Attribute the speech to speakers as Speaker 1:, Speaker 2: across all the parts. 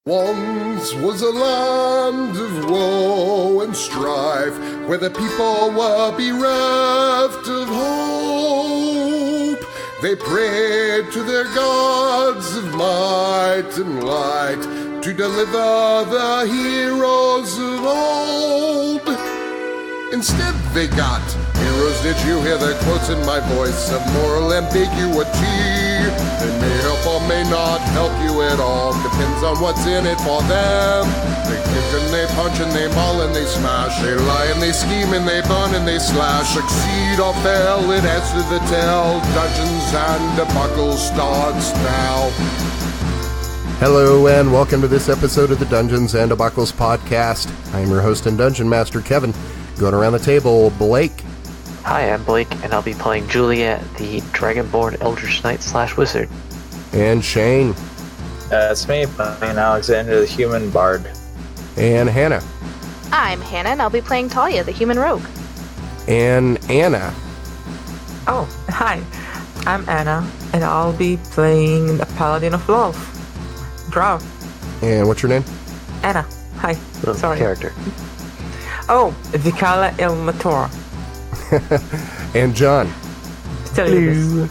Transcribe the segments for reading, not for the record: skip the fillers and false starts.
Speaker 1: Once was a land of woe and strife, where the people were bereft of hope. They prayed to their gods of might and light to deliver the heroes of old. Instead they got heroes. Did you hear the quotes in my voice of moral ambiguity? They may help or may not help you at all. Depends on what's in it for them. They kick and they punch and they maul and they smash. They lie and they scheme and they burn and they slash. Succeed or fail, it adds to the tale. Dungeons and Debacle starts now.
Speaker 2: Hello and welcome to this episode of the Dungeons and Debacles podcast. I am your host and dungeon master, Kevin. Going around the table, Blake.
Speaker 3: Hi, I'm Blake, and I'll be playing Juliet, the Dragonborn eldritch knight / wizard.
Speaker 2: And Shane.
Speaker 4: It's me, playing Alexander, the human bard.
Speaker 2: And Hannah.
Speaker 5: I'm Hannah, and I'll be playing Talia, the human rogue.
Speaker 2: And Anna.
Speaker 6: Oh, hi. I'm Anna, and I'll be playing the Paladin of Lolth, Drow.
Speaker 2: And what's your name?
Speaker 6: Anna. Hi. Sorry.
Speaker 3: Character.
Speaker 6: Oh, Vic'ala Alean'mtor.
Speaker 2: And John.
Speaker 6: Hello.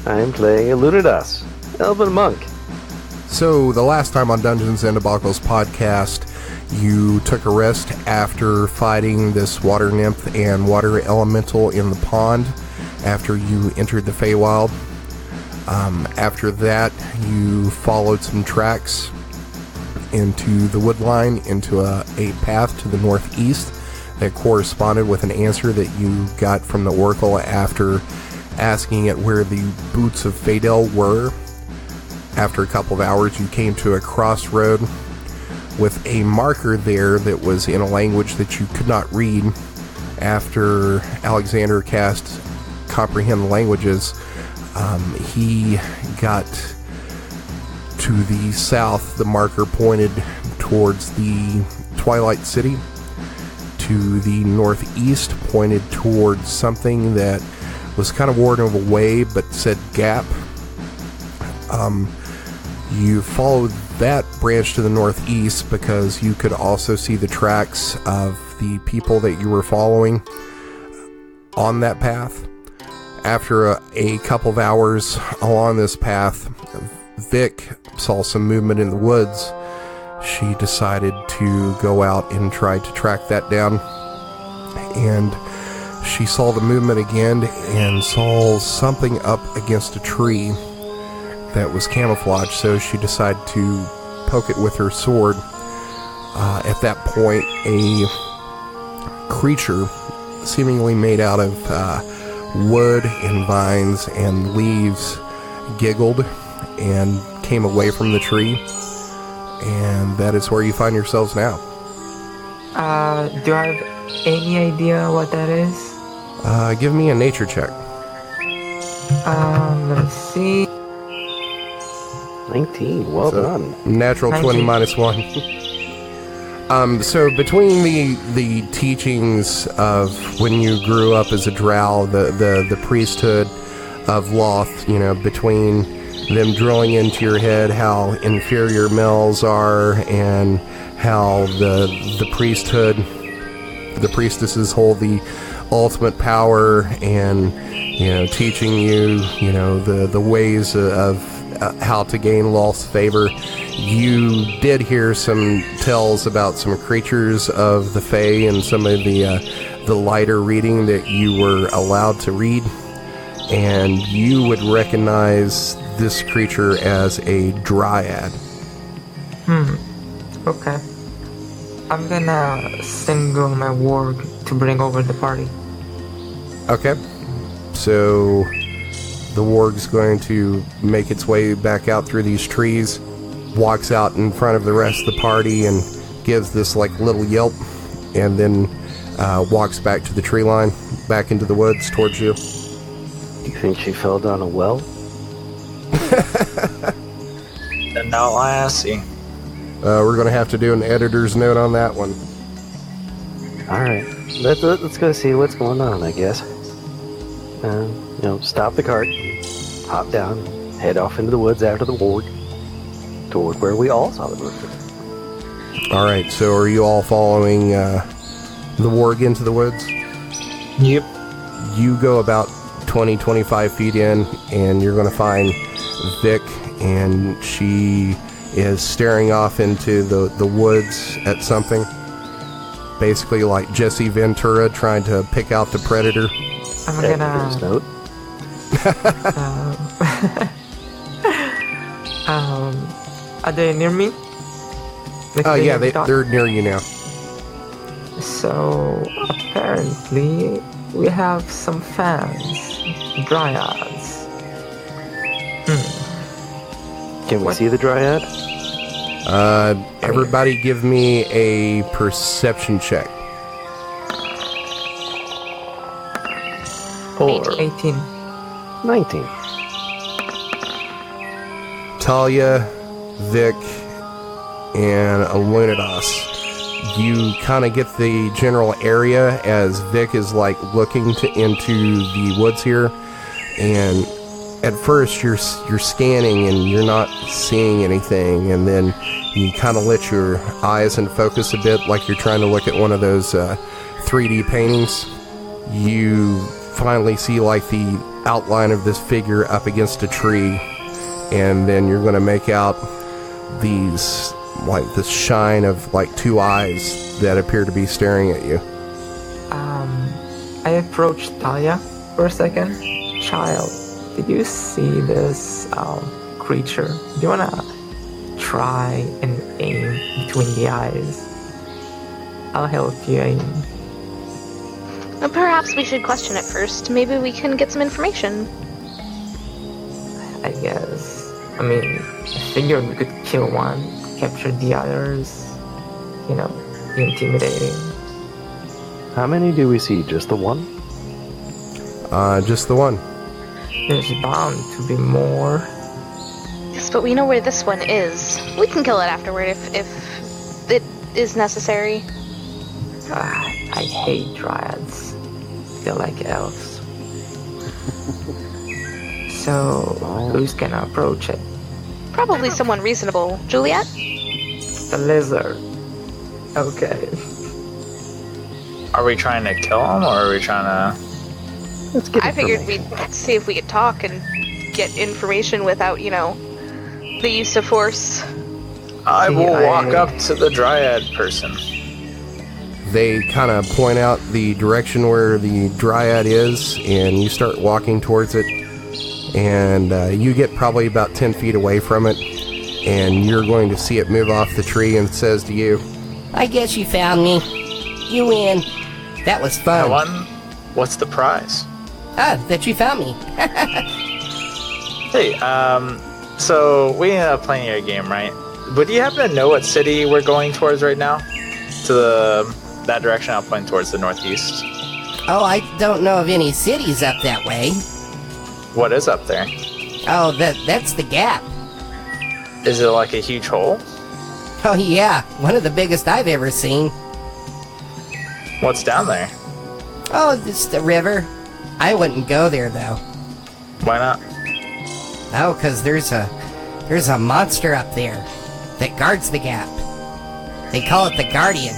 Speaker 3: I'm playing Alunodas, Elven monk.
Speaker 2: So, the last time on Dungeons and Debacles podcast, you took a rest after fighting this water nymph and water elemental in the pond after you entered the Feywild. After that, you followed some tracks into the woodline, into a path to the northeast that corresponded with an answer that you got from the Oracle after asking it where the Boots of Feydale were. After a couple of hours, you came to a crossroad with a marker there that was in a language that you could not read. After Alexander cast Comprehend Languages, he got to the south. The marker pointed towards the Twilight City. To the northeast pointed towards something that was kind of warding away but said gap. You followed that branch to the northeast because you could also see the tracks of the people that you were following on that path. After a couple of hours along this path, Vic saw some movement in the woods. She decided to go out and try to track that down. And she saw the movement again and saw something up against a tree that was camouflaged, so she decided to poke it with her sword. At that point, a creature seemingly made out of wood and vines and leaves giggled and came away from the tree. And that is where you find yourselves now.
Speaker 6: Do I have any idea what that is?
Speaker 2: Give me a nature check.
Speaker 6: Let's see.
Speaker 3: 19, well done.
Speaker 2: Natural 20 minus 1. So between the teachings of when you grew up as a drow, the priesthood of Lolth, between them drilling into your head how inferior males are and how the priesthood, the priestesses hold the ultimate power, and teaching you the ways of how to gain Lolth's favor. You did hear some tales about some creatures of the Fae and some of the lighter reading that you were allowed to read, and you would recognize this creature as a Dryad.
Speaker 6: Okay. I'm gonna single my warg to bring over the party.
Speaker 2: Okay. So the warg's going to make its way back out through these trees, walks out in front of the rest of the party and gives this little yelp, and then walks back to the tree line, back into the woods towards you.
Speaker 3: You think she fell down a well?
Speaker 4: And now I see.
Speaker 2: We're going to have to do an editor's note on that one.
Speaker 3: Alright, let's go see what's going on, I guess. Stop the cart, hop down, head off into the woods after the warg.
Speaker 7: toward where we all saw the rooster.
Speaker 2: All right, so are you all following the warg into the woods?
Speaker 4: Yep.
Speaker 2: You go about 20, 25 feet in, and you're going to find Vic, and she is staring off into the woods at something. Basically like Jesse Ventura trying to pick out the predator.
Speaker 6: I'm
Speaker 7: Here's
Speaker 6: gonna.
Speaker 7: note.
Speaker 6: Are they near me?
Speaker 2: Oh yeah, they're near you now.
Speaker 6: So apparently we have some fans, dryads.
Speaker 7: Can we see the dryad?
Speaker 2: Everybody give me a perception check.
Speaker 6: 18.
Speaker 7: 19.
Speaker 2: Talia, Vic, and Alunodas. You kind of get the general area as Vic is like looking into the woods here, and at first you're scanning and you're not seeing anything, and then you kind of let your eyes in focus a bit like you're trying to look at one of those 3D paintings. You finally see like the outline of this figure up against a tree, and then you're going to make out these like this shine of like two eyes that appear to be staring at you.
Speaker 6: I approached Talia for a second. Child, did you see this creature? Do you wanna try and aim between the eyes? I'll help you aim.
Speaker 5: Well, perhaps we should question it first. Maybe we can get some information.
Speaker 6: I guess. I mean, I figured we could kill one, capture the others. You know, be intimidating.
Speaker 7: How many do we see? Just the one?
Speaker 2: Just the one.
Speaker 6: There's bound to be more.
Speaker 5: Yes, but we know where this one is. We can kill it afterward if it is necessary.
Speaker 6: I hate dryads. They're like elves. So, who's gonna approach it?
Speaker 5: Probably someone reasonable. Juliet?
Speaker 6: The lizard. Okay.
Speaker 4: Are we trying to kill him, or are we trying to...
Speaker 7: Let's get
Speaker 5: I figured
Speaker 7: information.
Speaker 5: we'd see if we could talk and get information without, the use of force.
Speaker 4: I will walk up to the dryad person.
Speaker 2: They kind of point out the direction where the dryad is, and you start walking towards it, and you get probably about 10 feet away from it, and you're going to see it move off the tree, and it says to you,
Speaker 8: I guess you found me. You win. That was
Speaker 4: I
Speaker 8: fun.
Speaker 4: won. What's the prize?
Speaker 8: That you found me.
Speaker 4: Hey, so we ended up playing your game, right? But do you happen to know what city we're going towards right now? To that direction, I'm pointing towards the northeast.
Speaker 8: Oh, I don't know of any cities up that way.
Speaker 4: What is up there?
Speaker 8: Oh, that's the gap.
Speaker 4: Is it like a huge hole?
Speaker 8: Oh yeah, one of the biggest I've ever seen.
Speaker 4: What's down there?
Speaker 8: Oh, it's the river. I wouldn't go there though.
Speaker 4: Why not?
Speaker 8: Oh, 'cause there's a monster up there that guards the gap. They call it the Guardian.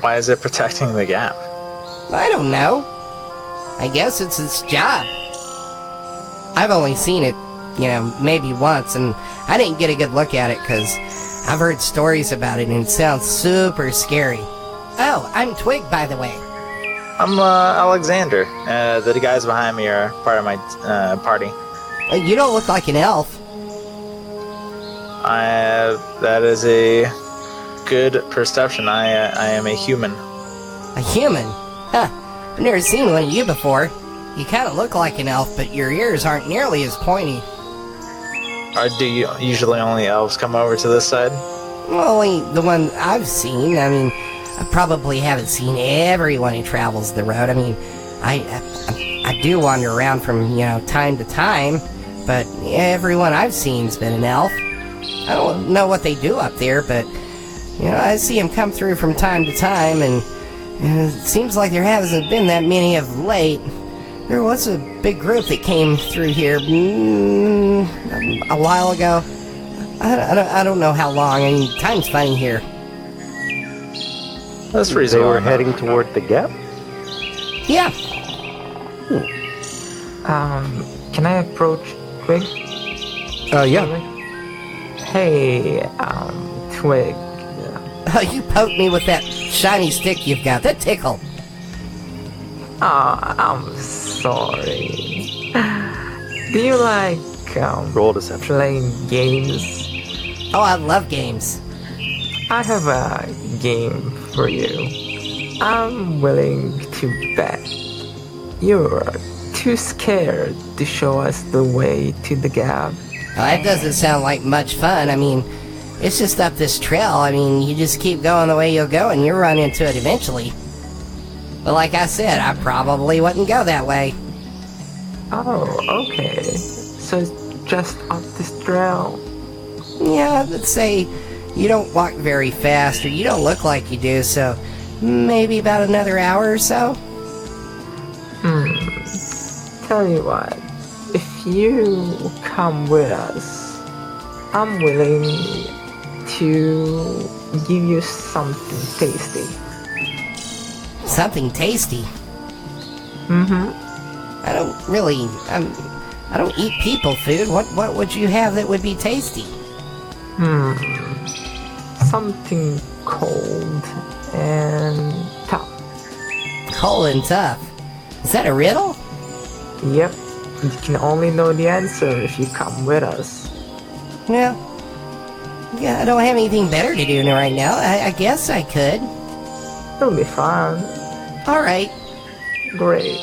Speaker 4: Why is it protecting the gap?
Speaker 8: I don't know. I guess it's its job. I've only seen it, maybe once, and I didn't get a good look at it because I've heard stories about it and it sounds super scary. Oh, I'm Twig, by the way.
Speaker 4: I'm Alexander. The guys behind me are part of my party.
Speaker 8: You don't look like an elf.
Speaker 4: That is a good perception. I am a human.
Speaker 8: A human? Huh. I've never seen one of you before. You kind of look like an elf, but your ears aren't nearly as pointy.
Speaker 4: Do you usually only elves come over to this side?
Speaker 8: Well, only the one I've seen. I mean, I probably haven't seen everyone who travels the road. I mean, I do wander around from, time to time, but everyone I've seen's been an elf. I don't know what they do up there, but, I see them come through from time to time, and it seems like there hasn't been that many of late. There was a big group that came through here a while ago. I don't know how long. I mean, time's funny here.
Speaker 4: That's
Speaker 7: They
Speaker 4: reasonable.
Speaker 7: were heading toward the gap?
Speaker 8: Yeah.
Speaker 6: Can I approach Twig?
Speaker 2: Yeah.
Speaker 6: Hey, Twig.
Speaker 8: You poked me with that shiny stick you've got. That tickled.
Speaker 6: I'm sorry. Do you like
Speaker 7: Roll deception.
Speaker 6: playing games?
Speaker 8: Oh, I love games.
Speaker 6: I have a game for you. I'm willing to bet you're too scared to show us the way to the gap.
Speaker 8: Well, that doesn't sound like much fun. I mean, it's just up this trail. I mean, you just keep going the way you'll go and you'll run into it eventually. But like I said, I probably wouldn't go that way.
Speaker 6: Oh, okay. So it's just up this trail.
Speaker 8: Yeah, let's say you don't walk very fast or you don't look like you do, so maybe about another hour or so.
Speaker 6: Tell you what, if you come with us, I'm willing to give you something tasty.
Speaker 8: Something tasty. I don't really, I don't eat people food. What would you have that would be tasty?
Speaker 6: Something cold and tough.
Speaker 8: Cold and tough. Is that a riddle?
Speaker 6: Yep, you can only know the answer if you come with us.
Speaker 8: Well, yeah, I don't have anything better to do right now. I guess I could.
Speaker 6: It'll be fun.
Speaker 8: Alright.
Speaker 6: Great.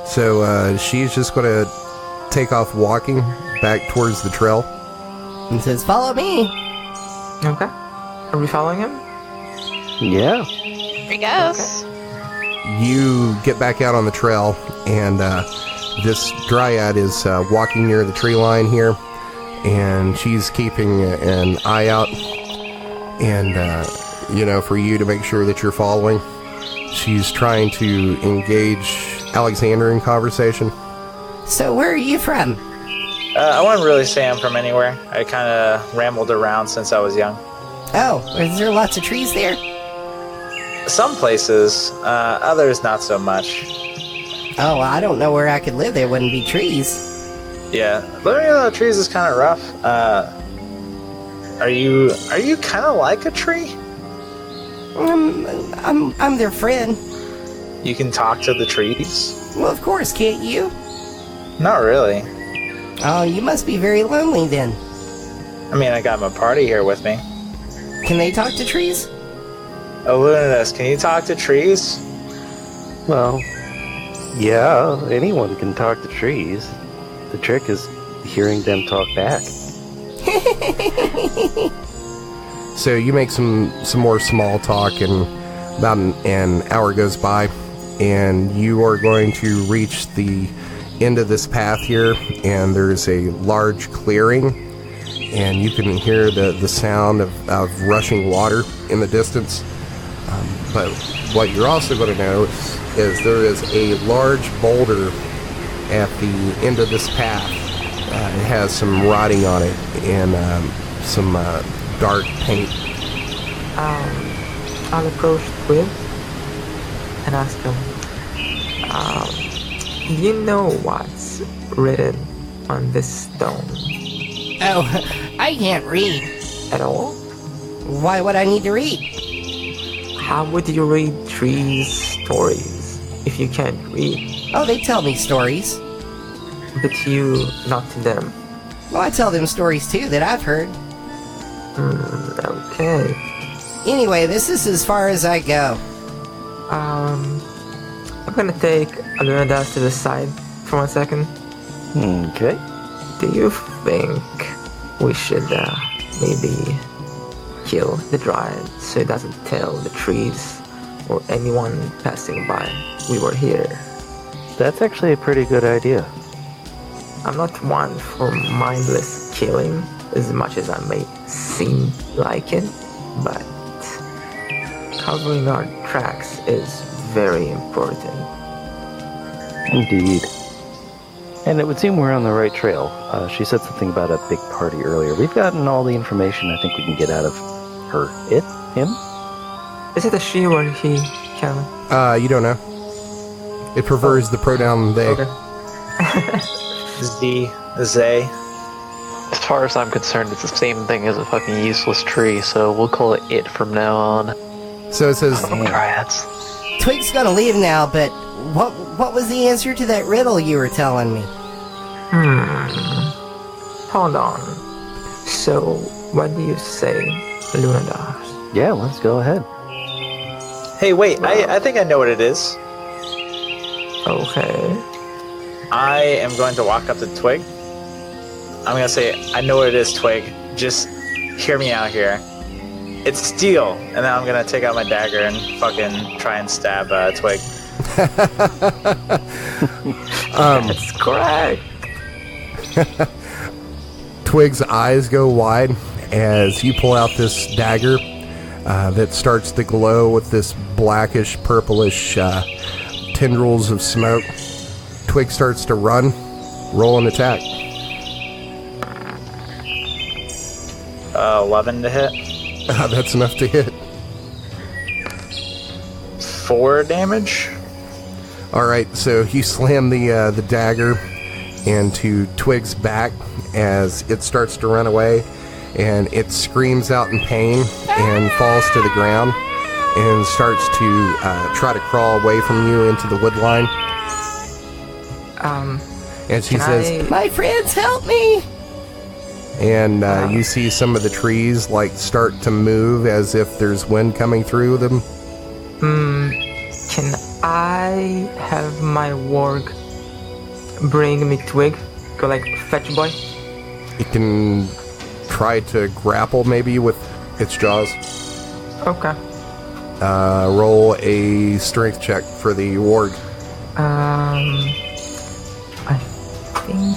Speaker 2: So she's just going to take off walking back towards the trail.
Speaker 8: And says, follow me.
Speaker 6: Okay. Are we following him?
Speaker 7: Yeah.
Speaker 5: Here he goes.
Speaker 2: You get back out on the trail, and this Dryad is walking near the tree line here, and she's keeping an eye out, and, for you to make sure that you're following. She's trying to engage Alexander in conversation.
Speaker 8: So where are you from?
Speaker 4: I wouldn't really say I'm from anywhere. I kind of rambled around since I was young.
Speaker 8: Oh, is there lots of trees there?
Speaker 4: Some places, others not so much.
Speaker 8: Oh, well, I don't know where I could live. There wouldn't be trees.
Speaker 4: Yeah, living in the trees is kind of rough. Are you kind of like a tree?
Speaker 8: I'm their friend.
Speaker 4: You can talk to the trees?
Speaker 8: Well, of course, can't you?
Speaker 4: Not really.
Speaker 8: Oh, you must be very lonely then.
Speaker 4: I mean, I got my party here with me.
Speaker 8: Can they talk to trees?
Speaker 4: Alunodas, can you talk to trees?
Speaker 7: Well, yeah, anyone can talk to trees. The trick is hearing them talk back.
Speaker 2: So you make some more small talk, and about an hour goes by, and you are going to reach the end of this path here, and there's a large clearing, and you can hear the sound of rushing water in the distance. But what you're also going to notice is there is a large boulder at the end of this path. It has some writing on it and some dark paint.
Speaker 6: I'll approach Twig and ask him, you know what's written on this stone
Speaker 8: Oh, I can't read.
Speaker 6: at all?
Speaker 8: Why would I need to read?
Speaker 6: How would you read trees' stories if you can't read?
Speaker 8: Oh, they tell me stories.
Speaker 6: But you, not to them.
Speaker 8: Well, I tell them stories too that I've heard.
Speaker 6: Okay.
Speaker 8: Anyway, this is as far as I go.
Speaker 6: I'm gonna take Alunodas to the side for 1 second.
Speaker 7: Okay.
Speaker 6: Do you think we should maybe kill the Dryad so it doesn't tell the trees or anyone passing by we were here?
Speaker 7: That's actually a pretty good idea.
Speaker 6: I'm not one for mindless killing as much as I may seem like it, but covering our tracks is very important.
Speaker 7: Indeed. And it would seem we're on the right trail. She said something about a big party earlier. We've gotten all the information I think we can get out of her. It? Him?
Speaker 6: Is it a she or he, Kevin?
Speaker 2: You don't know. It prefers the pronoun they.
Speaker 6: Okay.
Speaker 4: Zay.
Speaker 3: As far as I'm concerned, it's the same thing as a fucking useless tree, so we'll call it from now on.
Speaker 2: So it says,
Speaker 3: Dryads.
Speaker 8: Twig's gonna leave now, but what was the answer to that riddle you were telling me?
Speaker 6: Hold on. So, what do you say, Alunodas?
Speaker 7: Yeah, let's go ahead.
Speaker 4: Hey, wait, I think I know what it is.
Speaker 6: Okay.
Speaker 4: I am going to walk up to Twig. I'm going to say, I know what it is, Twig. Just hear me out here. It's steel. And then I'm going to take out my dagger and fucking try and stab Twig.
Speaker 6: That's correct.
Speaker 2: Twig's eyes go wide as you pull out this dagger that starts to glow with this blackish, purplish tendrils of smoke. Twig starts to run. Roll an attack.
Speaker 4: 11 to hit.
Speaker 2: That's enough to hit.
Speaker 4: 4 damage.
Speaker 2: All right, so you slam the dagger into Twig's back as it starts to run away, and it screams out in pain and falls to the ground and starts to try to crawl away from you into the wood line. And she says,
Speaker 8: My friends, help me!
Speaker 2: and you see some of the trees like start to move as if there's wind coming through them.
Speaker 6: Can I have my warg bring me Twig? Go like fetch boy?
Speaker 2: It can try to grapple maybe with its jaws.
Speaker 6: Okay.
Speaker 2: Roll a strength check for the warg.
Speaker 6: I think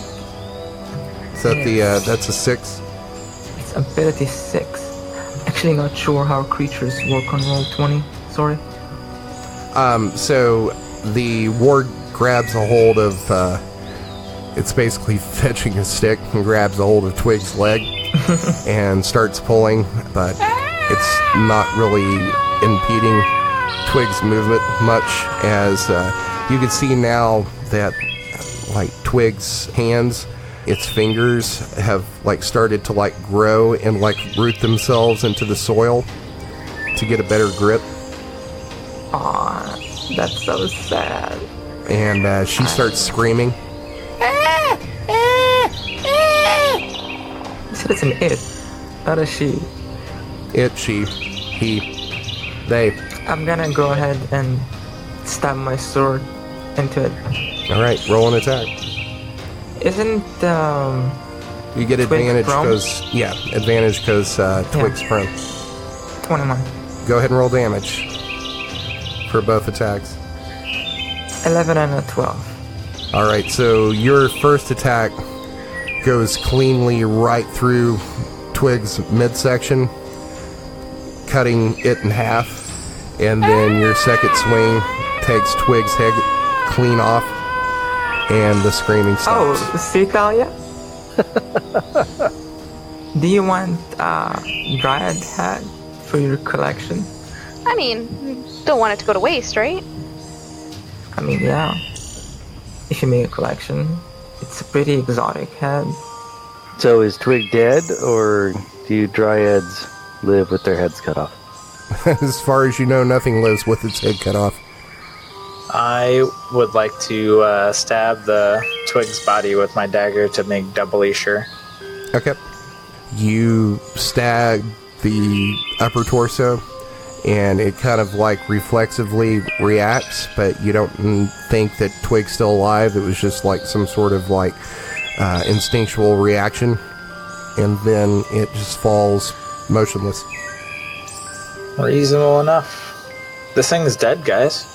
Speaker 2: Is that that's a 6?
Speaker 6: it's ability 6. Actually not sure how creatures work on roll 20. Sorry.
Speaker 2: So the ward grabs a hold of, it's basically fetching a stick and grabs a hold of Twig's leg and starts pulling, but it's not really impeding Twig's movement much, as you can see now that like Twig's hands, its fingers have like started to like grow and like root themselves into the soil to get a better grip.
Speaker 6: Aw, that's so sad.
Speaker 2: And she starts screaming.
Speaker 6: You said it's an it, not a she.
Speaker 2: It, she, he, they.
Speaker 6: I'm gonna go ahead and stab my sword into it.
Speaker 2: Alright, roll an attack.
Speaker 6: Isn't
Speaker 2: You get
Speaker 6: Twig
Speaker 2: advantage
Speaker 6: prone?
Speaker 2: because Twig's prone.
Speaker 6: 21.
Speaker 2: Go ahead and roll damage for both attacks.
Speaker 6: 11 and a 12.
Speaker 2: Alright, so your first attack goes cleanly right through Twig's midsection, cutting it in half, and then your second swing takes Twig's head clean off, and the screaming stops.
Speaker 6: Oh, see, Talia? Do you want Dryad hat for your collection?
Speaker 5: I mean, don't want it to go to waste, right?
Speaker 6: I mean, yeah. If you make a collection, it's a pretty exotic head.
Speaker 7: So is Twig dead, or do Dryads live with their heads cut off?
Speaker 2: As far as you know, nothing lives with its head cut off.
Speaker 4: I would like to stab the Twig's body with my dagger to make doubly sure.
Speaker 2: Okay. You stab the upper torso, and it kind of like reflexively reacts, but you don't think that Twig's still alive. It was just like some sort of like instinctual reaction, and then it just falls motionless.
Speaker 4: Reasonable enough. This thing's dead, guys.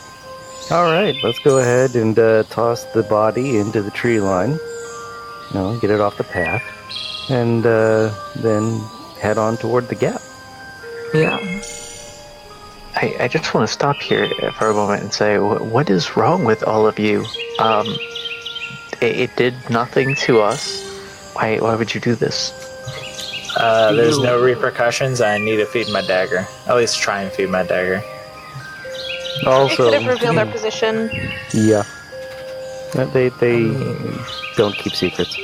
Speaker 7: Alright, let's go ahead and toss the body into the tree line. Get it off the path. And then head on toward the gap.
Speaker 6: Yeah.
Speaker 3: I just want to stop here for a moment and say, what is wrong with all of you? It did nothing to us. Why would you do this?
Speaker 4: There's no repercussions. I need to feed my dagger. At least try and feed my dagger.
Speaker 5: It
Speaker 7: Also,
Speaker 5: could have revealed our position.
Speaker 7: yeah, they don't keep secrets.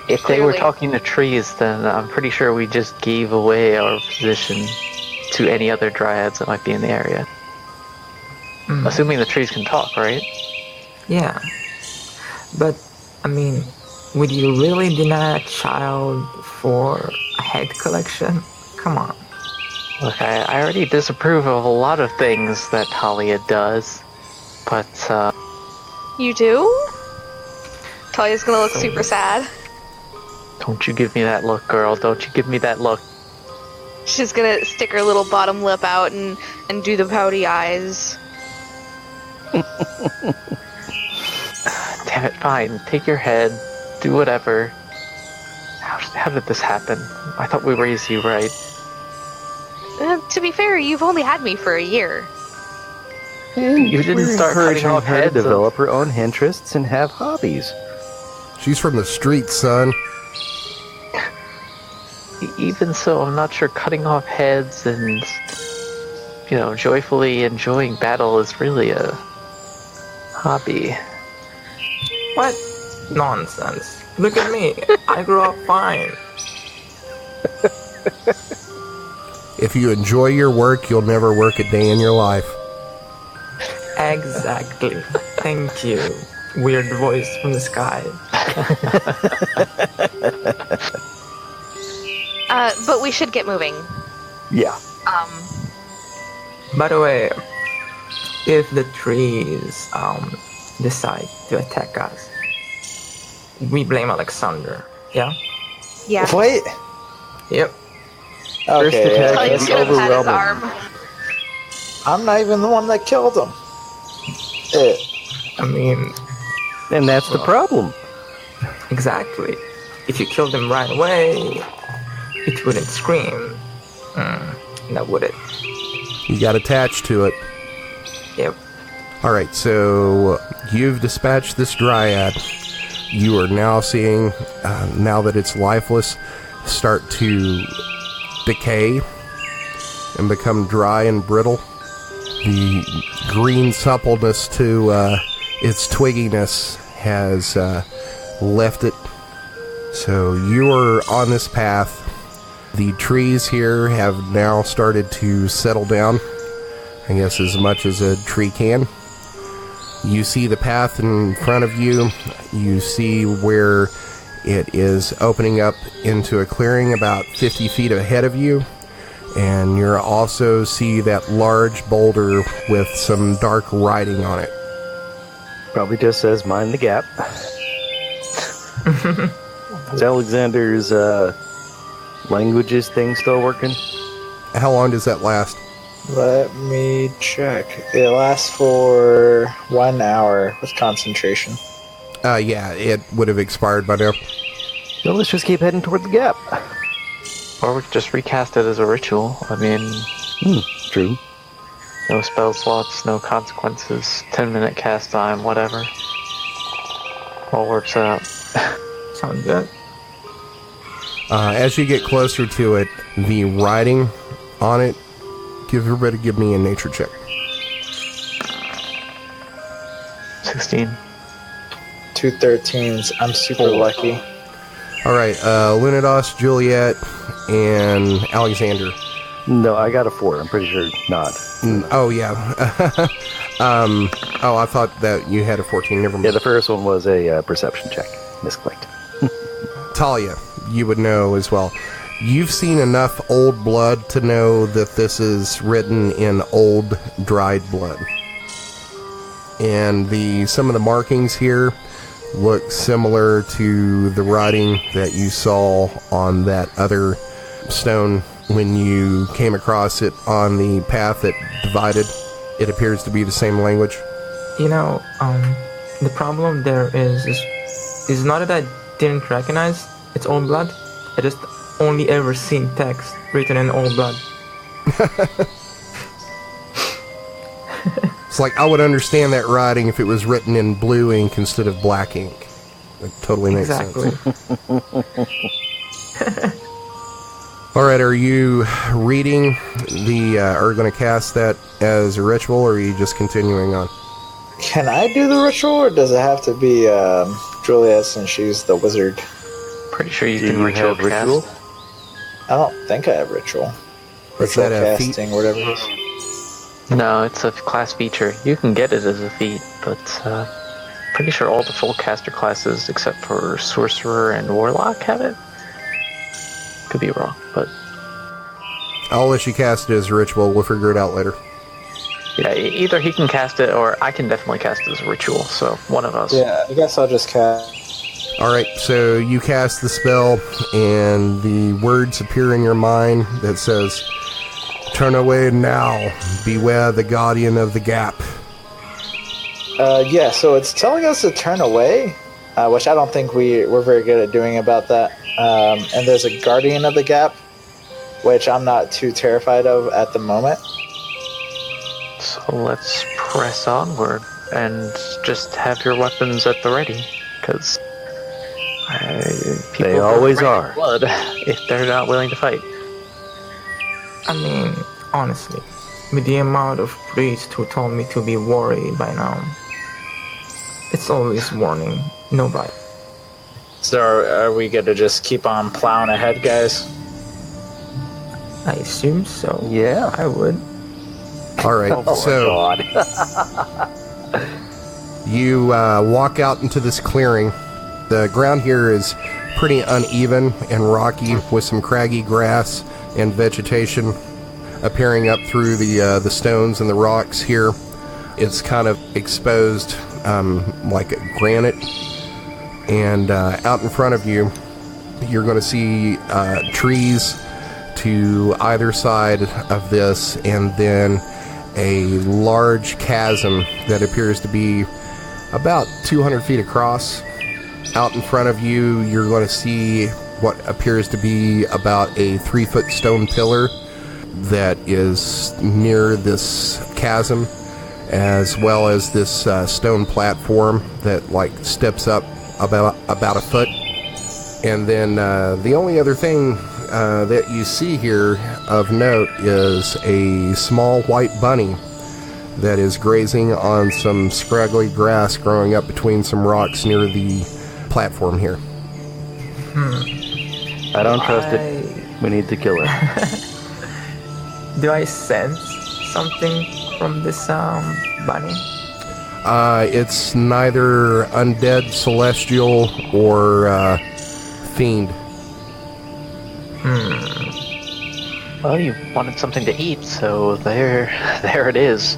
Speaker 3: If they were
Speaker 5: Clearly.
Speaker 3: talking to trees, then I'm pretty sure we just gave away our position to any other dryads that might be in the area. Assuming the trees can talk, right?
Speaker 6: Yeah. But, I mean, would you really deny a child for a head collection? Come on.
Speaker 3: Look, I already disapprove of a lot of things that Talia does, but,
Speaker 5: You do? Talia's gonna look super sad.
Speaker 3: don't you give me that look, girl. Don't you give me that look.
Speaker 5: She's gonna stick her little bottom lip out and do the pouty eyes.
Speaker 3: Damn it, fine. Take your head. Do whatever. How did this happen? I thought we raised you right.
Speaker 5: To be fair, you've only had me for a year.
Speaker 3: You didn't start cutting
Speaker 7: Encouraging
Speaker 3: off
Speaker 7: her to
Speaker 3: heads.
Speaker 7: develop her own interests and have hobbies.
Speaker 2: She's from the streets, son.
Speaker 3: Even so, I'm not sure cutting off heads and, joyfully enjoying battle is really a hobby.
Speaker 6: What? Nonsense. Look at me. I grew up fine.
Speaker 2: If you enjoy your work, you'll never work a day in your life.
Speaker 6: Exactly. Thank you. Weird voice from the sky.
Speaker 5: But we should get moving.
Speaker 7: Yeah.
Speaker 6: By the way, if the trees decide to attack us, we blame Alexander. Yeah?
Speaker 5: Yeah.
Speaker 4: Wait.
Speaker 6: Yep.
Speaker 7: First
Speaker 4: Okay.
Speaker 7: attack
Speaker 5: Talia's
Speaker 7: is
Speaker 5: gonna pat his
Speaker 7: overwhelming.
Speaker 5: arm.
Speaker 4: I'm not even the one that killed him.
Speaker 6: I mean,
Speaker 7: And that's the problem.
Speaker 6: exactly. If you killed him right away, it wouldn't scream. Now would it?
Speaker 2: You got attached to it.
Speaker 6: Yep.
Speaker 2: All right, so you've dispatched this dryad. You are now seeing, now that it's lifeless, start to decay and become dry and brittle. The green suppleness to its twigginess has left it. So you are on this path. The trees here have now started to settle down, I guess as much as a tree can. You see the path in front of you. You see where it is opening up into a clearing about 50 feet ahead of you. And you also see that large boulder with some dark writing on it.
Speaker 7: Probably just says mind the gap. Is Alexander's languages thing still working?
Speaker 2: How long does that last?
Speaker 4: Let me check. It lasts for 1 hour with concentration.
Speaker 2: Yeah, it would have expired by now.
Speaker 7: No, let's just keep heading toward the gap.
Speaker 3: Or we could just recast it as a ritual. I mean,
Speaker 7: True.
Speaker 3: no spell slots, no consequences, 10-minute cast time, whatever. All works out.
Speaker 6: Sound good?
Speaker 2: As you get closer to it, the writing on it, give me a nature check.
Speaker 3: 16.
Speaker 4: 2 13s. I'm super lucky.
Speaker 2: All right, Alunodas, Juliet, and Alexander.
Speaker 7: No, I got a 4. I'm pretty sure not.
Speaker 2: Oh, yeah. I thought that you had a 14. Never mind.
Speaker 7: Yeah, the first one was a perception check. Misclicked.
Speaker 2: Talia, you would know as well. You've seen enough old blood to know that this is written in old, dried blood. And some of the markings here look similar to the writing that you saw on that other stone when you came across it on the path that divided. It appears to be the same language.
Speaker 6: You know, the problem there is not that I didn't recognize it's old blood. I just only ever seen text written in old blood.
Speaker 2: It's like I would understand that writing if it was written in blue ink instead of black ink. It totally makes sense. All right, are you reading are going to cast that as a ritual, or are you just continuing on?
Speaker 4: Can I do the ritual, or does it have to be Juliet since she's the wizard?
Speaker 3: Pretty sure you can ritual cast.
Speaker 7: ritual?
Speaker 4: I don't think I have ritual.
Speaker 2: Is
Speaker 4: Ritual
Speaker 2: that a
Speaker 4: casting,
Speaker 2: feat?
Speaker 4: whatever it is.
Speaker 3: No, it's a class feature. You can get it as a feat, but pretty sure all the full caster classes, except for sorcerer and warlock, have it. Could be wrong, but
Speaker 2: I'll let you cast it as a ritual. We'll figure it out later.
Speaker 3: yeah, either he can cast it, or I can definitely cast it as a ritual. So one of us.
Speaker 4: Yeah, I guess I'll just cast.
Speaker 2: All right, so you cast the spell, and the words appear in your mind that says, "Turn away now, beware the guardian of the gap."
Speaker 4: Yeah, so it's telling us to turn away, which I don't think we're very good at doing about that. And there's a guardian of the gap, which I'm not too terrified of at the moment.
Speaker 3: So let's press onward and just have your weapons at the ready, because
Speaker 7: They always are.
Speaker 3: blood if they're not willing to fight.
Speaker 6: I mean, honestly, with the amount of priests who told me to be worried by now, it's always warning, no bite.
Speaker 4: So are we going to just keep on plowing ahead, guys?
Speaker 6: I assume so.
Speaker 7: Yeah.
Speaker 6: I would.
Speaker 2: All right, so
Speaker 7: God.
Speaker 2: you walk out into this clearing. The ground here is pretty uneven and rocky, with some craggy grass and vegetation appearing up through the stones and the rocks here. It's kind of exposed like granite. And out in front of you, you're going to see trees to either side of this, and then a large chasm that appears to be about 200 feet across. Out in front of you, you're going to see what appears to be about a 3-foot stone pillar that is near this chasm, as well as this stone platform that like steps up about a foot. And then the only other thing that you see here of note is a small white bunny that is grazing on some scraggly grass growing up between some rocks near the platform here.
Speaker 7: I don't trust it. We need to kill it.
Speaker 6: Do I sense something from this bunny?
Speaker 2: It's neither undead, celestial, or fiend.
Speaker 3: Well, you wanted something to eat, so there it is.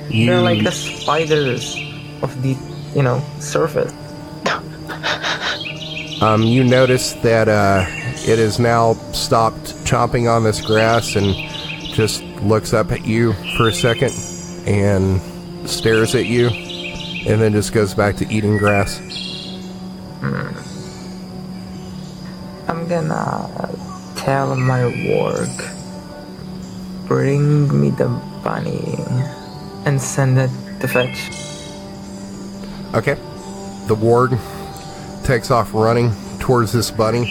Speaker 6: They're like the spiders of the, surface.
Speaker 2: You notice that it has now stopped chomping on this grass and just looks up at you for a second and stares at you, and then just goes back to eating grass.
Speaker 6: I'm gonna tell my warg, bring me the bunny and send it to fetch.
Speaker 2: Okay. The warg takes off running towards this bunny.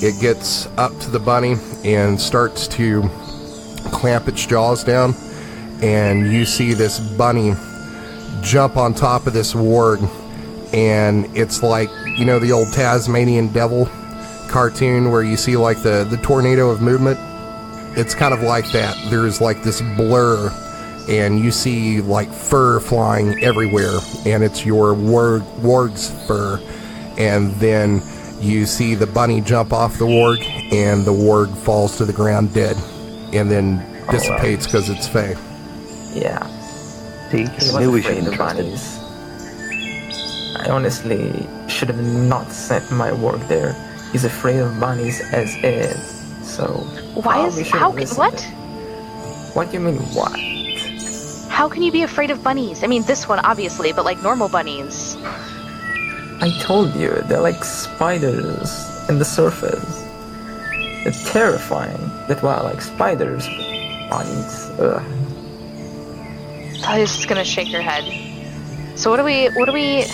Speaker 2: It gets up to the bunny and starts to clamp its jaws down, and you see this bunny jump on top of this warg, and it's like, the old Tasmanian devil cartoon where you see like the tornado of movement. It's kind of like that. There's like this blur, and you see like fur flying everywhere, and it's your warg's fur. And then you see the bunny jump off the warg, and the warg falls to the ground dead, and then dissipates because it's fey.
Speaker 6: Yeah.
Speaker 7: See,
Speaker 6: He
Speaker 7: I knew we
Speaker 6: was afraid
Speaker 7: shouldn't
Speaker 6: of
Speaker 7: trust it.
Speaker 6: bunnies. I honestly should have not sent my work there. He's afraid of bunnies as is. So
Speaker 5: Why
Speaker 6: we
Speaker 5: is
Speaker 6: should
Speaker 5: how
Speaker 6: listen
Speaker 5: what?
Speaker 6: to him. What do you mean what?
Speaker 5: How can you be afraid of bunnies? I mean, this one obviously, but like normal bunnies.
Speaker 6: I told you, they're like spiders in the surface. They're terrifying. That's why I like spiders. Bunnies. Ugh.
Speaker 5: Talia's just gonna shake her head. So what do we...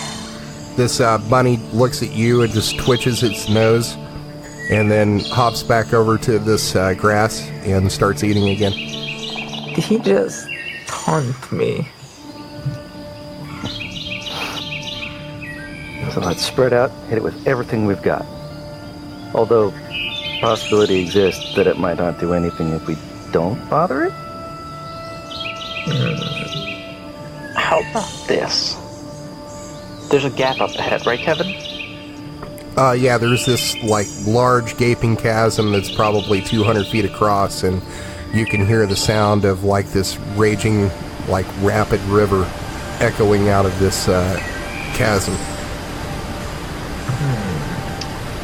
Speaker 2: This bunny looks at you and just twitches its nose and then hops back over to this grass and starts eating again.
Speaker 6: Did he just taunt me?
Speaker 7: So let's spread out, hit it with everything we've got. Although, possibility exists that it might not do anything if we don't bother it?
Speaker 3: How about this? There's a gap up ahead, right, Kevin?
Speaker 2: Yeah, there's this, like, large gaping chasm that's probably 200 feet across, and you can hear the sound of, like, this raging, like, rapid river echoing out of this chasm.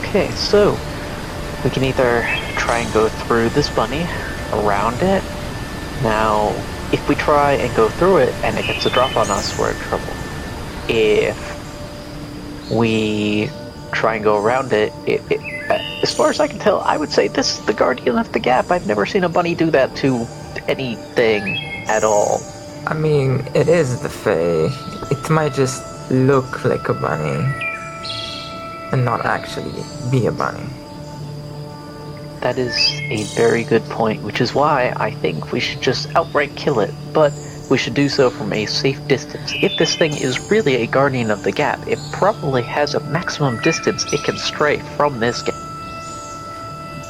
Speaker 3: Okay, so we can either try and go through this bunny, around it. Now, if we try and go through it and it gets a drop on us, we're in trouble. If we try and go around it, as far as I can tell, I would say this is the Guardian of the Gap. I've never seen a bunny do that to anything at all.
Speaker 6: I mean, it is the Fae. It might just look like a bunny and not actually be a bunny.
Speaker 3: That is a very good point, which is why I think we should just outright kill it, but we should do so from a safe distance. If this thing is really a Guardian of the Gap, it probably has a maximum distance it can stray from this gap.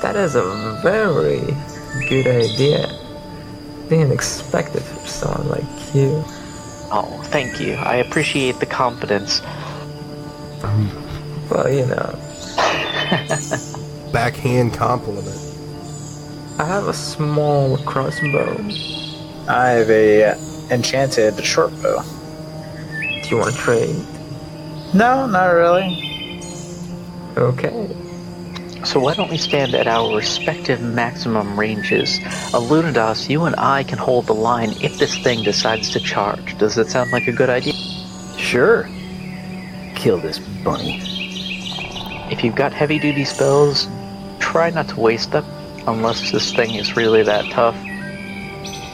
Speaker 6: That is a very good idea. Didn't expect it from someone like you.
Speaker 3: Oh, thank you. I appreciate the confidence.
Speaker 6: Well, you know.
Speaker 2: Backhand compliment.
Speaker 6: I have a small crossbow.
Speaker 4: I have a enchanted short bow.
Speaker 6: Do you want to trade?
Speaker 4: No, not really.
Speaker 6: Okay.
Speaker 3: So why don't we stand at our respective maximum ranges? Alunodas, you and I can hold the line if this thing decides to charge. Does that sound like a good idea?
Speaker 7: Sure. Kill this bunny.
Speaker 3: If you've got heavy-duty spells, try not to waste them, unless this thing is really that tough.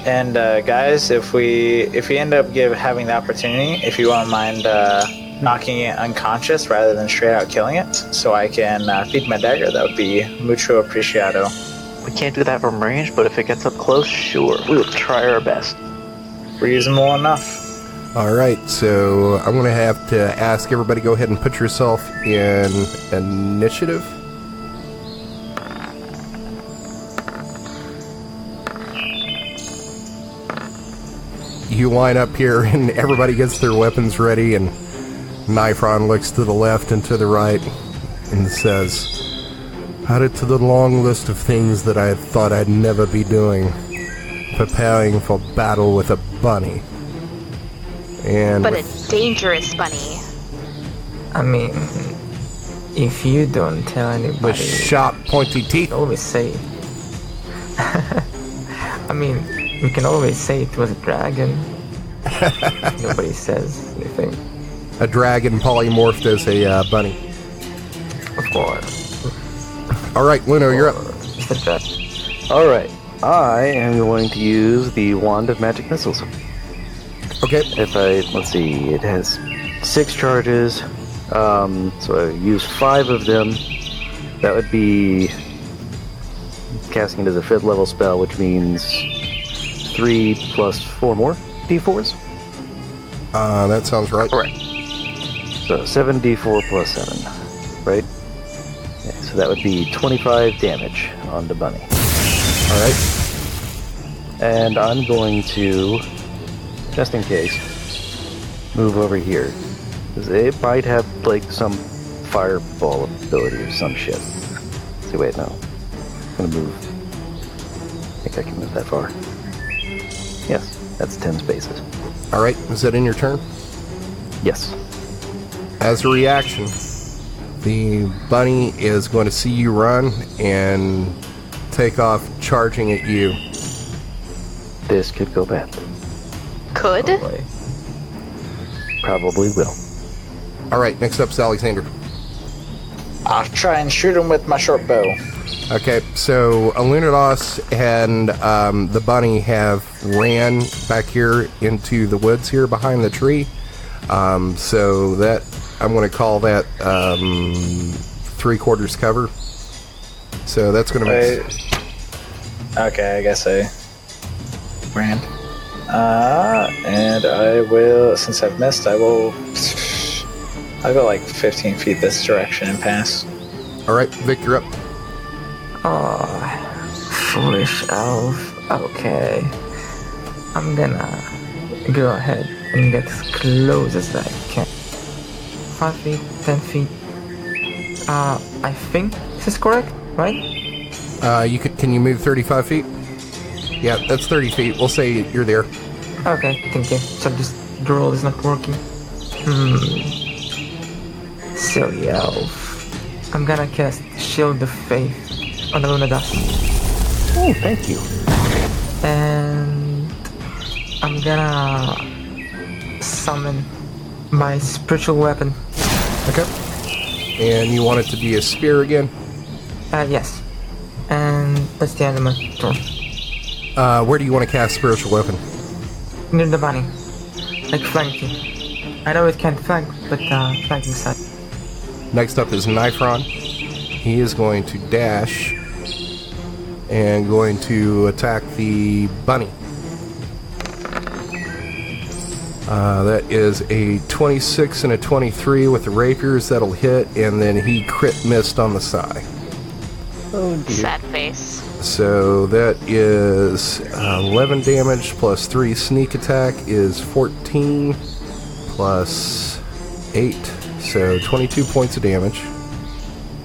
Speaker 4: And guys, if we end up having the opportunity, if you won't mind knocking it unconscious rather than straight out killing it, so I can feed my dagger, that would be mucho apreciado.
Speaker 3: We can't do that from range, but if it gets up close, sure, we'll try our best.
Speaker 4: Reasonable enough.
Speaker 2: Alright, so I'm going to have to ask everybody go ahead and put yourself in initiative. You line up here and everybody gets their weapons ready, and Nyfron looks to the left and to the right and says, added to the long list of things that I thought I'd never be doing, preparing for battle with a bunny. And
Speaker 5: But a dangerous bunny.
Speaker 6: I mean, if you don't tell anybody...
Speaker 2: with sharp, pointy teeth.
Speaker 6: Always say... I mean, we can always say it was a dragon. Nobody says anything.
Speaker 2: A dragon polymorphed as a bunny.
Speaker 6: Of course.
Speaker 2: Alright, Luno, you're up.
Speaker 6: Just a dragon.
Speaker 7: Alright, I am going to use the Wand of Magic Missiles.
Speaker 2: Okay.
Speaker 7: Let's see, it has 6 charges, so I use 5 of them. That would be casting it as a 5th level spell, which means 3 plus 4 more d4s.
Speaker 2: That sounds right.
Speaker 3: Correct.
Speaker 7: So 7d4 plus 7, right? Yeah, so that would be 25 damage on the bunny.
Speaker 2: Alright.
Speaker 7: And I'm going to, just in case, move over here. 'Cause it might have, like, some fireball ability or some shit. See, wait, no. I'm gonna move. I think I can move that far. Yes, that's 10 spaces.
Speaker 2: Alright, is that in your turn?
Speaker 7: Yes.
Speaker 2: As a reaction, the bunny is going to see you run and take off charging at you.
Speaker 7: This could go badly.
Speaker 5: Could?
Speaker 6: Probably.
Speaker 7: Probably will.
Speaker 2: Alright, next up's Alexander.
Speaker 4: I'll try and shoot him with my short bow.
Speaker 2: Okay, so Alunodas and the bunny have ran back here into the woods here behind the tree. So that, I'm going to call that 3/4 cover. So that's going to make...
Speaker 4: Okay, I guess I ran. And I will, since I've missed, I'll go like 15 feet this direction and pass.
Speaker 2: Alright, Vic, you're up.
Speaker 6: Oh, foolish elf. Okay. I'm gonna go ahead and get as close as I can. 5 feet, 10 feet. I think this is correct, right?
Speaker 2: Can you move 35 feet? Yeah, that's 30 feet. We'll say you're there.
Speaker 6: Okay, thank you. So this roll is not working. Silly elf. I'm gonna cast Shield of Faith on Alunodas.
Speaker 7: Oh, thank you.
Speaker 6: And I'm gonna summon my spiritual weapon.
Speaker 2: Okay. And you want it to be a spear again?
Speaker 4: Yes. And that's the end of my turn.
Speaker 2: Where do you want to cast spiritual weapon?
Speaker 4: Near the bunny. Like flanking. I know it can't flank, but flanking side.
Speaker 2: Next up is Nyfron. He is going to dash and going to attack the bunny. That is a 26 and a 23 with the rapiers. That'll hit, and then he crit missed on the side.
Speaker 7: Oh dear.
Speaker 5: Sad face.
Speaker 2: So that is 11 damage plus 3 sneak attack is 14 plus 8, so 22 points of damage.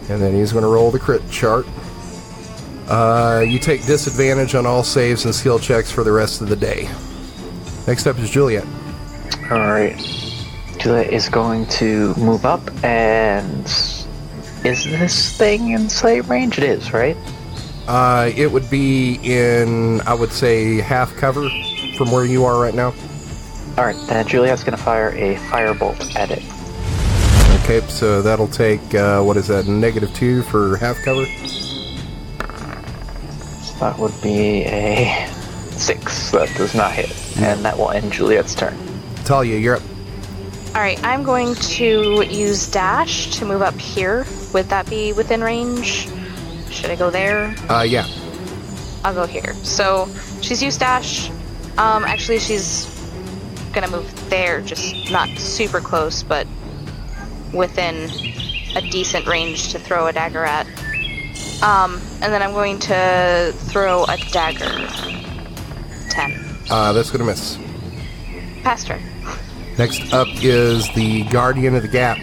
Speaker 2: And then he's going to roll the crit chart. You take disadvantage on all saves and skill checks for the rest of the day. Next up is Juliet.
Speaker 3: Alright. Juliet is going to move up, and is this thing in sight range? It is, right?
Speaker 2: It would be in, I would say, half cover from where you are right now.
Speaker 3: Alright, then Juliet's going to fire a firebolt at it.
Speaker 2: Okay, so that'll take, what is that, -2 for half cover?
Speaker 3: That would be a 6. That does not hit. And that will end Juliet's turn.
Speaker 2: Talia, you're up.
Speaker 5: Alright, I'm going to use dash to move up here. Would that be within range? Should I go there?
Speaker 2: Yeah.
Speaker 5: I'll go here. So, she's used dash. Actually, she's gonna move there, just not super close, but within a decent range to throw a dagger at. And then I'm going to throw a dagger. 10.
Speaker 2: That's gonna miss.
Speaker 5: Past her.
Speaker 2: Next up is the Guardian of the Gap.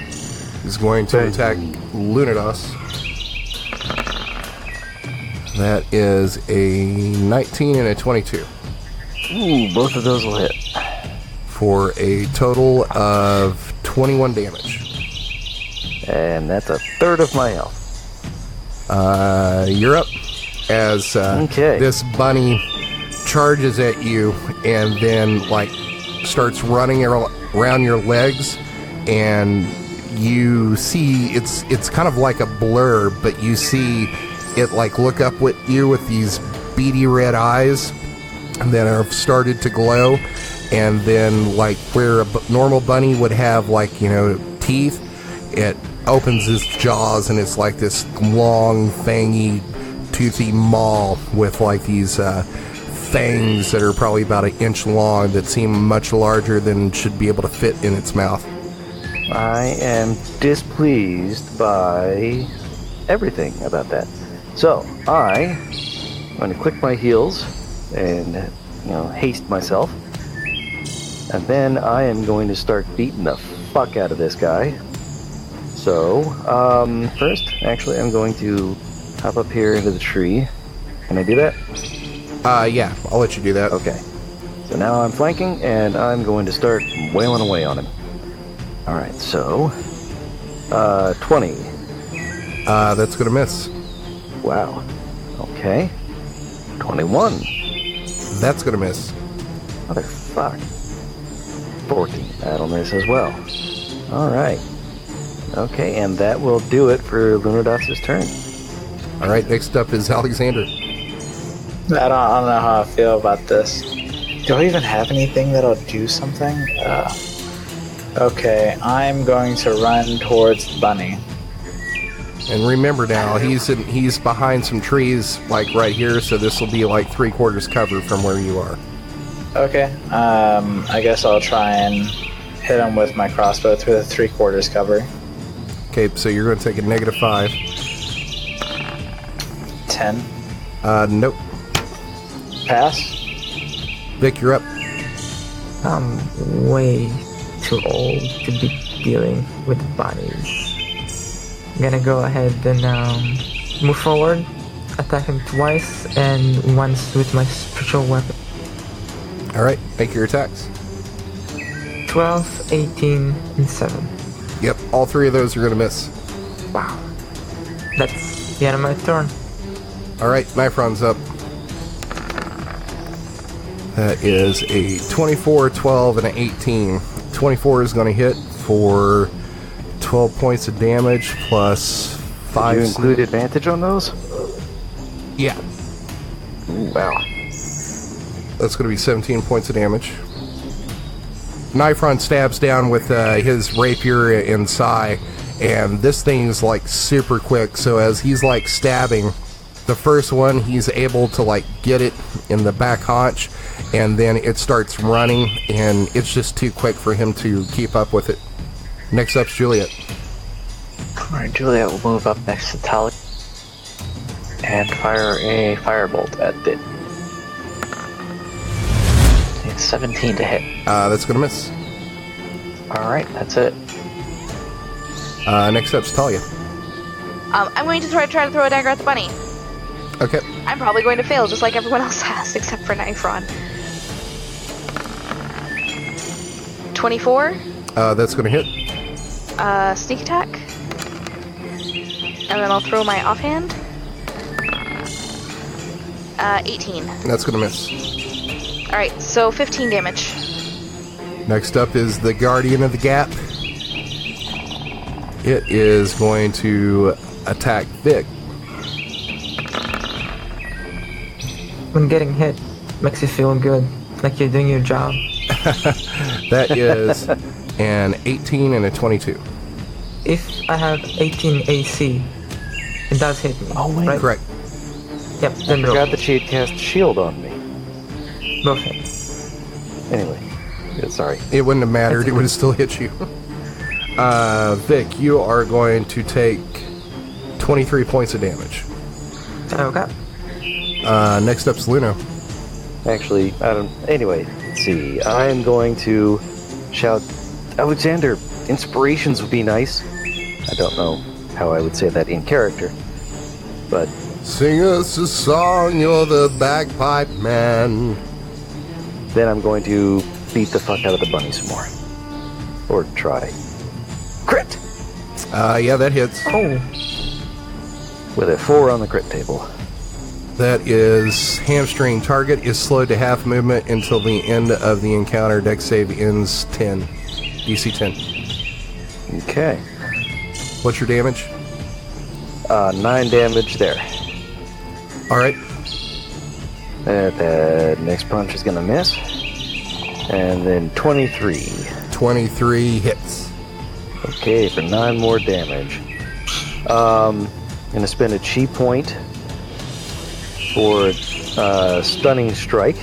Speaker 2: He's going to attack Alunodas. That is a 19 and a 22.
Speaker 3: Ooh, both of those will hit.
Speaker 2: For a total of 21 damage.
Speaker 7: And that's a third of my health.
Speaker 2: You're up as this bunny charges at you and then starts running around your legs, and you see it's kind of like a blur, but you see it look up at you with these beady red eyes that have started to glow, and then where a normal bunny would have teeth, it opens its jaws and it's like this long fangy toothy maw with these fangs that are probably about 1 inch long that seem much larger than should be able to fit in its mouth.
Speaker 7: I am displeased by everything about that. So, I'm going to click my heels and, haste myself. And then I am going to start beating the fuck out of this guy. So, first, actually, I'm going to hop up here into the tree. Can I do that?
Speaker 2: Yeah, I'll let you do that.
Speaker 7: Okay. So now I'm flanking, and I'm going to start wailing away on him. Alright, so... 20.
Speaker 2: That's gonna miss.
Speaker 7: Wow. Okay. 21.
Speaker 2: That's gonna miss.
Speaker 7: Motherfuck. 14. That'll miss as well. Alright. Okay, and that will do it for Alunodas' turn.
Speaker 2: All right, next up is Alexander.
Speaker 4: I don't know how I feel about this. Do I even have anything that'll do something? Okay, I'm going to run towards the bunny.
Speaker 2: And remember now, he's behind some trees, like right here, so this will be like 3/4 cover from where you are.
Speaker 4: Okay, I guess I'll try and hit him with my crossbow through the 3/4 cover.
Speaker 2: Okay, so you're going to take a -5.
Speaker 4: 10.
Speaker 2: Nope.
Speaker 4: Pass.
Speaker 2: Vic, you're up.
Speaker 6: I'm way too old to be dealing with bunnies. I'm gonna go ahead and move forward, attack him twice and once with my spiritual weapon.
Speaker 2: All right, make your attacks.
Speaker 6: 12, 18, and 7.
Speaker 2: Yep, all 3 of those are going to miss.
Speaker 6: Wow. That's the end of my turn.
Speaker 2: All right, Nyfron's up. That is a 24, 12, and an 18. 24 is going to hit for 12 points of damage plus 5.
Speaker 7: Did you include advantage on those?
Speaker 2: Yeah.
Speaker 7: Ooh, wow.
Speaker 2: That's going to be 17 points of damage. Nyfron stabs down with his rapier and sai, and this thing's like super quick, so as he's like stabbing, the first one he's able to like get it in the back haunch, and then it starts running, and it's just too quick for him to keep up with it. Next up's Juliet.
Speaker 3: Alright, Juliet will move up next to Talia and fire a firebolt at it. It's 17 to hit.
Speaker 2: That's going to miss.
Speaker 3: Alright, that's it.
Speaker 2: Next up's Talia.
Speaker 5: I'm going to try to throw a dagger at the bunny.
Speaker 2: Okay.
Speaker 5: I'm probably going to fail just like everyone else has, except for Nyfron. 24.
Speaker 2: That's going to hit.
Speaker 5: Sneak attack. And then I'll throw my offhand. 18.
Speaker 2: That's going to miss.
Speaker 5: Alright, so 15 damage.
Speaker 2: Next up is the Guardian of the Gap. It is going to attack Vic.
Speaker 6: When getting hit makes you feel good, like you're doing your job.
Speaker 2: That is an 18 and a 22.
Speaker 6: If I have 18 AC, it does hit me.
Speaker 7: Oh, wait.
Speaker 6: Right?
Speaker 2: Correct.
Speaker 6: Yep,
Speaker 7: I
Speaker 6: then
Speaker 7: forgot
Speaker 6: both.
Speaker 7: that she had cast shield on me.
Speaker 6: Both hit.
Speaker 7: Anyway, yeah, sorry.
Speaker 2: It wouldn't have mattered. It would have still hit you. Vic, you are going to take 23 points of damage.
Speaker 6: Okay.
Speaker 2: Next up's Luno.
Speaker 7: Actually, I don't. Anyway, let's see. I am going to shout, Alexander, inspirations would be nice. I don't know how I would say that in character, but
Speaker 2: Sing us a song, you're the bagpipe man.
Speaker 7: then I'm going to beat the fuck out of the bunny some more. Or try. Crit!
Speaker 2: Yeah, that hits.
Speaker 6: Oh,
Speaker 7: With a 4 on the crit table.
Speaker 2: That is hamstring. Target is slowed to half movement until the end of the encounter. Dex save ends 10. DC 10.
Speaker 7: Okay.
Speaker 2: What's your damage?
Speaker 7: 9 damage there.
Speaker 2: Alright.
Speaker 7: The next punch is gonna miss. And then 23.
Speaker 2: 23 hits.
Speaker 7: Okay, for 9 more damage. Gonna spend a chi point for stunning strike.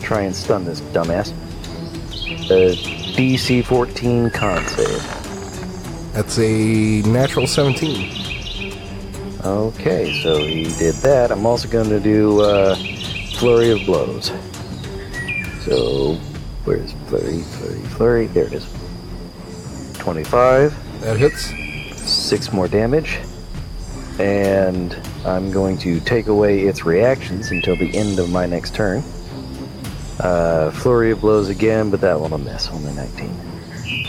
Speaker 7: Try and stun this dumbass. DC 14 con save.
Speaker 2: That's a natural 17.
Speaker 7: Okay, so he did that. I'm also going to do flurry of blows. So, where's flurry? There it is. 25.
Speaker 2: That hits.
Speaker 7: 6 more damage. And I'm going to take away its reactions until the end of my next turn. Flurry of blows again, but that one will miss. Only 19.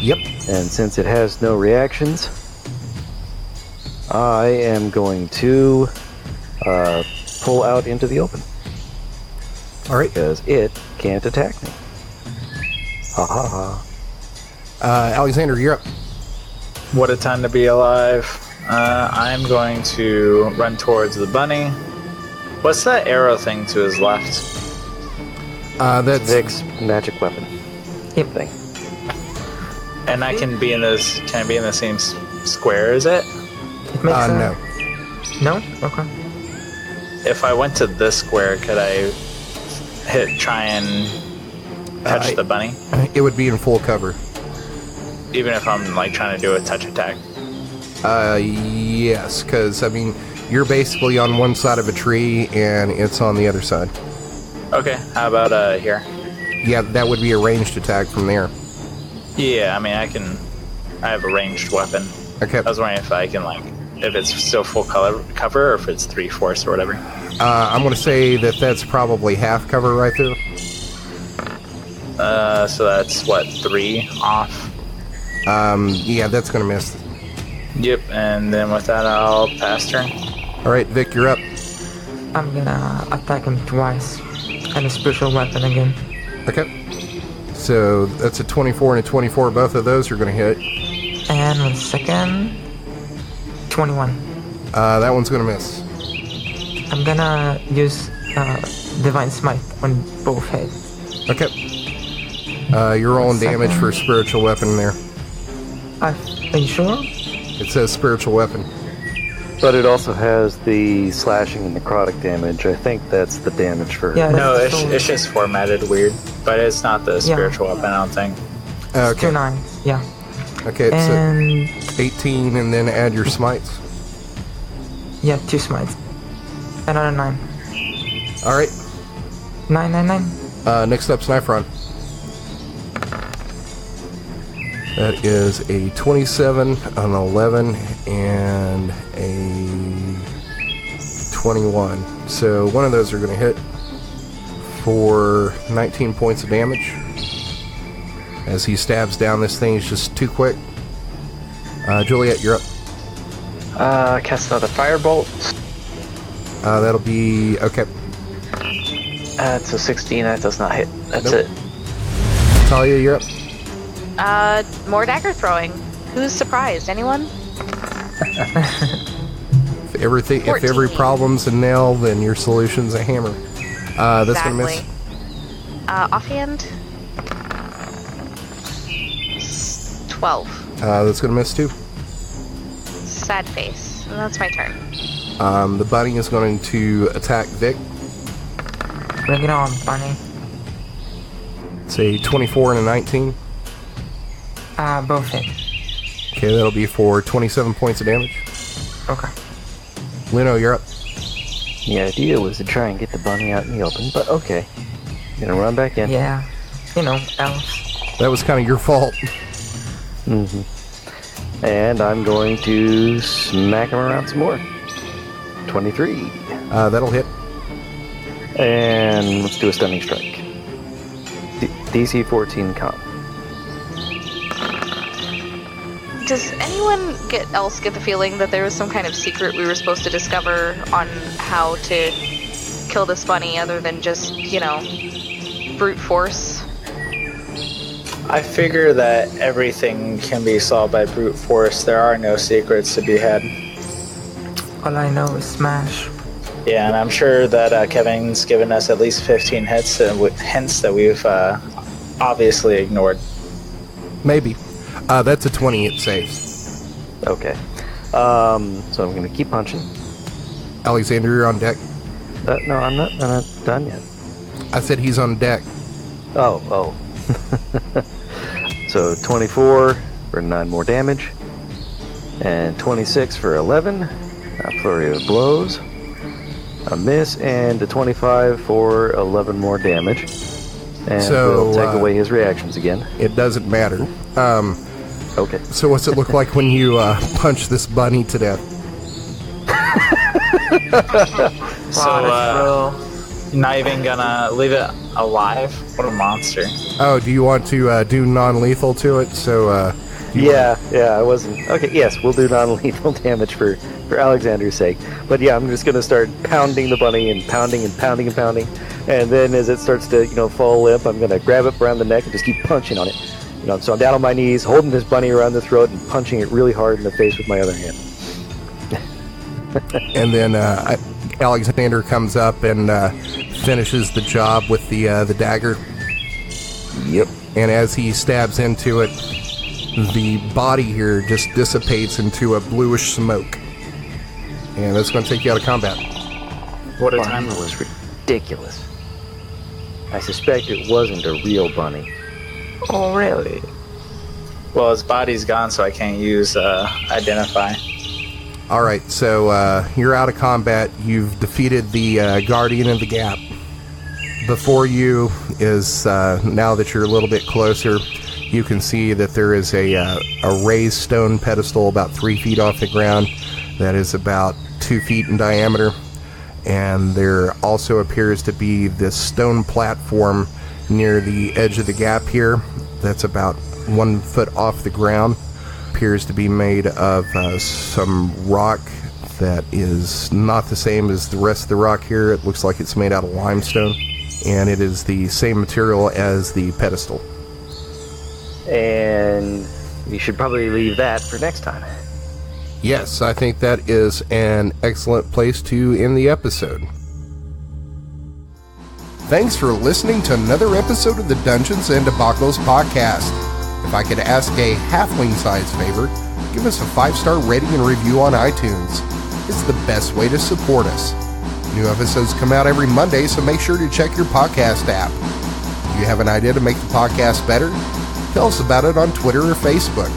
Speaker 2: Yep.
Speaker 7: And since it has no reactions, I am going to pull out into the open.
Speaker 2: Alright.
Speaker 7: Because it can't attack me. Ha ha ha.
Speaker 2: Alexander, you're up.
Speaker 4: What a time to be alive. I'm going to run towards the bunny. What's that arrow thing to his left?
Speaker 2: That's
Speaker 7: Vic's magic weapon.
Speaker 6: Yep.
Speaker 7: Thing.
Speaker 4: And I can be in this. Can I be in the same square as it?
Speaker 6: It makes
Speaker 2: no.
Speaker 6: No? Okay.
Speaker 4: If I went to this square, could I try and touch the bunny?
Speaker 2: It would be in full cover.
Speaker 4: Even if I'm like trying to do a touch attack.
Speaker 2: Yes, because I mean, you're basically on one side of a tree and it's on the other side.
Speaker 4: Okay, how about here?
Speaker 2: Yeah, that would be a ranged attack from there.
Speaker 4: Yeah, I mean I have a ranged weapon.
Speaker 2: Okay.
Speaker 4: I was wondering if I can if it's still full cover or if it's 3/4 or whatever.
Speaker 2: I'm going to say that that's probably half cover right there.
Speaker 4: So that's what, 3 off?
Speaker 2: Yeah, that's going to miss.
Speaker 4: Yep, and then with that I'll pass turn.
Speaker 2: All right, Vic, you're up.
Speaker 6: I'm gonna attack him twice. And a spiritual weapon again.
Speaker 2: Okay. So that's a 24 and a 24. Both of those are going to hit.
Speaker 6: And 1 second. 21.
Speaker 2: That one's going to miss.
Speaker 6: I'm gonna use Divine Smite on both heads.
Speaker 2: Okay. You're rolling damage for a spiritual weapon there.
Speaker 6: Are you sure?
Speaker 2: It says spiritual weapon.
Speaker 7: But it also has the slashing and necrotic damage. I think that's the damage for...
Speaker 6: Yeah,
Speaker 4: No,
Speaker 6: that's
Speaker 4: it's just formatted weird. But it's not the spiritual weapon, I don't think.
Speaker 6: It's
Speaker 2: Okay.
Speaker 6: 2 9s, yeah.
Speaker 2: Okay,
Speaker 6: And
Speaker 2: so 18 and then add your smites.
Speaker 6: yeah, 2 smites. Another 9.
Speaker 2: All right.
Speaker 6: 9, 9, 9.
Speaker 2: Next up's Nyfron. That is a 27, an 11, and a 21. So one of those are going to hit for 19 points of damage. As he stabs down, this thing is just too quick. Juliet, you're up.
Speaker 3: Cast another firebolt.
Speaker 2: That'll be... okay.
Speaker 3: It's a 16, that does not hit. That's
Speaker 2: Nope.
Speaker 3: it.
Speaker 2: Talia, you're up.
Speaker 5: More dagger throwing. Who's surprised? Anyone?
Speaker 2: If every
Speaker 5: 14.
Speaker 2: problem's a nail, then your solution's a hammer. That's going to miss.
Speaker 5: Offhand. 12.
Speaker 2: That's going to miss too.
Speaker 5: Sad face. And that's my turn.
Speaker 2: The bunny is going to attack Vic.
Speaker 6: Bring it on, bunny.
Speaker 2: It's a 24 and a 19.
Speaker 6: Both hit.
Speaker 2: Okay, that'll be for 27 points of damage.
Speaker 6: Okay.
Speaker 2: Lino, you're up.
Speaker 7: The idea was to try and get the bunny out in the open, but okay. Gonna run back in.
Speaker 6: Yeah. You know, elves.
Speaker 2: That was kind of your fault.
Speaker 7: Mm-hmm. And I'm going to smack him around some more. 23.
Speaker 2: That'll hit.
Speaker 7: And let's do a stunning strike. DC 14 con.
Speaker 5: Does anyone else get the feeling that there was some kind of secret we were supposed to discover on how to kill this bunny other than just, brute force?
Speaker 4: I figure that everything can be solved by brute force. There are no secrets to be had.
Speaker 6: All I know is smash.
Speaker 4: Yeah, and I'm sure that Kevin's given us at least 15 hints that we've obviously ignored.
Speaker 2: Maybe. That's a 20, it saves.
Speaker 7: Okay. So I'm going to keep punching.
Speaker 2: Alexander, you're on deck.
Speaker 7: No, I'm not done yet.
Speaker 2: I said he's on deck.
Speaker 7: Oh. So 24 for 9 more damage. And 26 for 11. A flurry of blows. A miss, and a 25 for 11 more damage. And
Speaker 2: So,
Speaker 7: we'll take away his reactions again.
Speaker 2: It doesn't matter.
Speaker 7: Okay.
Speaker 2: So what's it look like when you punch this bunny to death?
Speaker 4: So, you're not even gonna leave it alive? What a monster.
Speaker 2: Oh, do you want to do non-lethal to it? So,
Speaker 7: Yeah, I wasn't... Okay, yes, we'll do non-lethal damage for Alexander's sake. But yeah, I'm just going to start pounding the bunny and pounding and pounding and pounding. And then as it starts to, fall limp, I'm going to grab it around the neck and just keep punching on it. So I'm down on my knees, holding this bunny around the throat and punching it really hard in the face with my other hand.
Speaker 2: And then Alexander comes up and finishes the job with the dagger.
Speaker 7: Yep.
Speaker 2: And as he stabs into it, the body here just dissipates into a bluish smoke. And that's going to take you out of combat.
Speaker 4: What a
Speaker 7: Bunny
Speaker 4: time.
Speaker 7: was ridiculous. I suspect it wasn't a real bunny.
Speaker 6: Oh, really?
Speaker 4: Well, his body's gone, so I can't use identify.
Speaker 2: Alright, so you're out of combat. You've defeated the Guardian of the Gap. Before you is, now that you're a little bit closer, you can see that there is a raised stone pedestal about 3 feet off the ground that is about 2 feet in diameter. And there also appears to be this stone platform near the edge of the gap here that's about 1 foot off the ground. Appears to be made of some rock that is not the same as the rest of the rock here. It looks like it's made out of limestone, and it is the same material as the pedestal.
Speaker 7: And you should probably leave that for next time.
Speaker 2: Yes, I think that is an excellent place to end the episode. Thanks for listening to another episode of the Dungeons and Debacles podcast. If I could ask a halfling-sized favor, give us a 5-star rating and review on iTunes. It's the best way to support us. New episodes come out every Monday, so make sure to check your podcast app. Do you have an idea to make the podcast better? Tell us about it on Twitter or Facebook.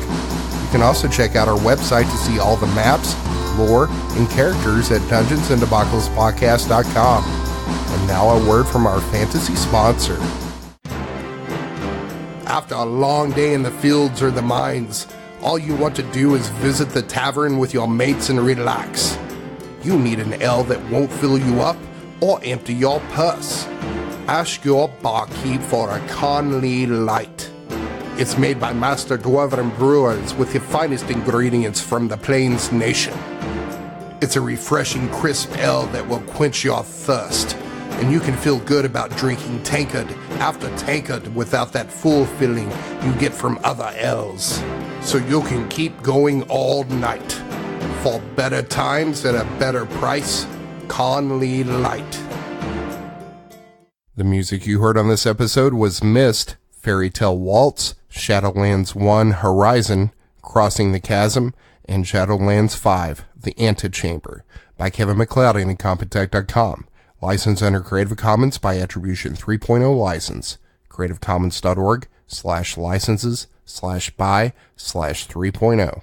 Speaker 2: You can also check out our website to see all the maps, lore, and characters at dungeonsanddebacklespodcast.com. And now a word from our fantasy sponsor. After a long day in the fields or the mines, all you want to do is visit the tavern with your mates and relax. You need an ale that won't fill you up or empty your purse. Ask your barkeep for a Conley Light. It's made by Master Dwarven brewers with the finest ingredients from the Plains Nation. It's a refreshing, crisp ale that will quench your thirst, and you can feel good about drinking tankard after tankard without that full feeling you get from other ales. So you can keep going all night. For better times at a better price, Conley Light. The music you heard on this episode was Mist, Fairy Tale Waltz, Shadowlands 1 Horizon, Crossing the Chasm, and Shadowlands 5 The Antechamber by Kevin MacLeod and Incompetech.com. Licensed under Creative Commons by Attribution 3.0 license. CreativeCommons.org/licenses/by/3.0.